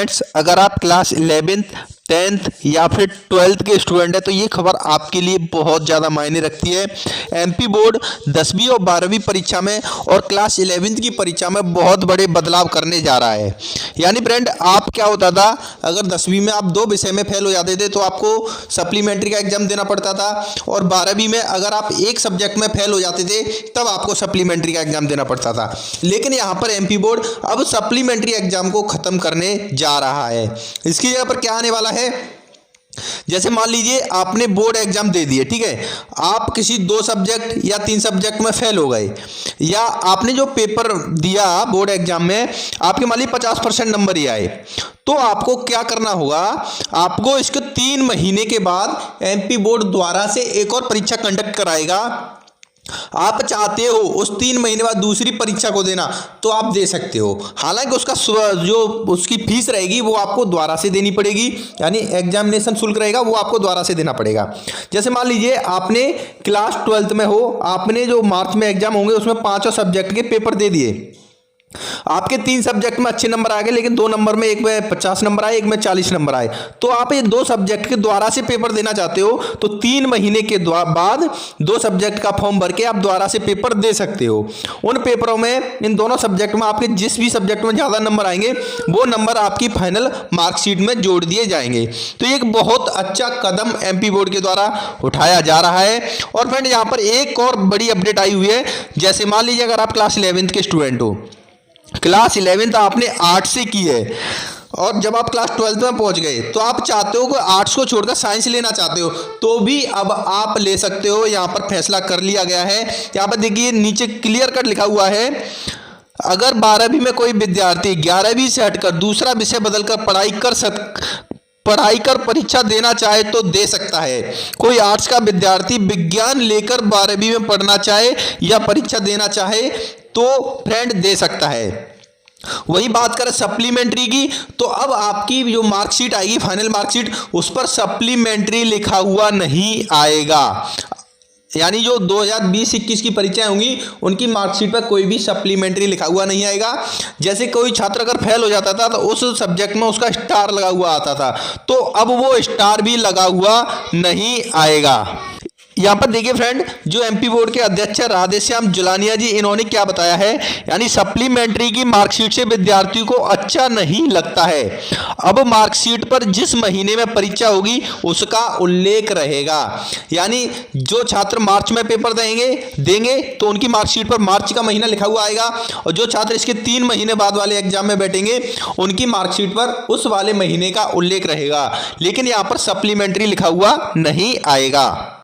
Friends, अगर आप class 11th 10th या फिर 12th के स्टूडेंट हैं तो ये खबर आपके लिए बहुत ज़्यादा मायने रखती है। एमपी बोर्ड 10वीं और 12वीं परीक्षा में और क्लास 11th की परीक्षा में बहुत बड़े बदलाव करने जा रहा है। यानी फ्रेंड, आप क्या होता था, अगर 10वीं में आप 2 विषय में फेल हो जाते थे तो आपको सप्लीमेंट्री का एग्जाम देना पड़ता था, और 12वीं में अगर आप एक सब्जेक्ट में फेल हो जाते थे तब आपको सप्लीमेंट्री का एग्जाम देना पड़ता था। लेकिन यहाँ पर एमपी बोर्ड अब सप्लीमेंट्री एग्जाम को खत्म करने जा रहा है। इसकी जगह पर क्या आने वाला है, जैसे मान लीजिए आपने बोर्ड एग्जाम दे दिए, ठीक है, आप किसी 2 सब्जेक्ट या 3 सब्जेक्ट में फेल हो गए, या आपने जो पेपर दिया बोर्ड एग्जाम में आपके मान लीजिए 50% नंबर ही आए, तो आपको क्या करना होगा, आपको इसके 3 महीने के बाद एमपी बोर्ड द्वारा से एक और परीक्षा कंडक्ट कराएगा। आप चाहते हो उस 3 महीने बाद दूसरी परीक्षा को देना तो आप दे सकते हो। हालांकि उसका जो उसकी फीस रहेगी वो आपको द्वारा से देनी पड़ेगी, यानी एग्जामिनेशन शुल्क रहेगा वो आपको द्वारा से देना पड़ेगा। जैसे मान लीजिए आपने क्लास 12th में हो, आपने जो मार्च में एग्जाम होंगे उसमें 5 सब्जेक्ट के पेपर दे दिए, आपके 3 सब्जेक्ट में अच्छे नंबर आ गए, लेकिन 2 नंबर में, एक में 50 नंबर आए, एक में 40 नंबर आए, तो आप ये 2 सब्जेक्ट के द्वारा से पेपर देना चाहते हो तो 3 महीने के बाद 2 सब्जेक्ट का फॉर्म भर के आप द्वारा से पेपर दे सकते हो। उन पेपरों में, इन दोनों सब्जेक्ट में आपके जिस भी सब्जेक्ट में ज़्यादा नंबर आएंगे वो नंबर आपकी फाइनल मार्कशीट में जोड़ दिए जाएंगे। तो ये एक बहुत अच्छा कदम एमपी बोर्ड के द्वारा उठाया जा रहा है। और फ्रेंड, यहाँ पर एक और बड़ी अपडेट आई हुई है। जैसे मान लीजिए अगर आप क्लास 11th के स्टूडेंट हो, क्लास 11th आपने आर्ट्स से की है, और जब आप क्लास 12th में पहुंच गए तो आप चाहते हो कि आर्ट्स को छोड़कर साइंस लेना चाहते हो तो भी अब आप ले सकते हो। यहाँ पर फैसला कर लिया गया है। यहाँ पर देखिए नीचे क्लियर कट लिखा हुआ है, अगर 12वीं में कोई विद्यार्थी 11वीं से हटकर दूसरा विषय बदलकर पढ़ाई कर परीक्षा देना चाहे तो दे सकता है। कोई आर्ट्स का विद्यार्थी विज्ञान लेकर 12वीं में पढ़ना चाहे या परीक्षा देना चाहे तो फ्रेंड दे सकता है। वही बात करें सप्लीमेंट्री की, तो अब आपकी जो मार्कशीट आएगी, फाइनल मार्कशीट, उस पर सप्लीमेंट्री लिखा हुआ नहीं आएगा। यानी जो 2020-21 की परीक्षाएं होंगी उनकी मार्कशीट पर कोई भी सप्लीमेंट्री लिखा हुआ नहीं आएगा। जैसे कोई छात्र अगर फेल हो जाता था तो उस सब्जेक्ट में उसका स्टार लगा हुआ आता था, तो अब वो स्टार भी लगा हुआ नहीं आएगा। यहाँ पर देखिए फ्रेंड, जो एमपी बोर्ड के अध्यक्ष राधेश्याम जुलानिया जी, इन्होंने क्या बताया है, यानी सप्लीमेंट्री की मार्कशीट से विद्यार्थी को अच्छा नहीं लगता है। अब मार्कशीट पर जिस महीने में परीक्षा होगी उसका उल्लेख रहेगा। यानी जो छात्र मार्च में पेपर देंगे तो उनकी मार्कशीट पर मार्च का महीना लिखा हुआ आएगा, और जो छात्र इसके 3 महीने बाद वाले एग्जाम में बैठेंगे उनकी मार्कशीट पर उस वाले महीने का उल्लेख रहेगा, लेकिन यहाँ पर सप्लीमेंट्री लिखा हुआ नहीं आएगा।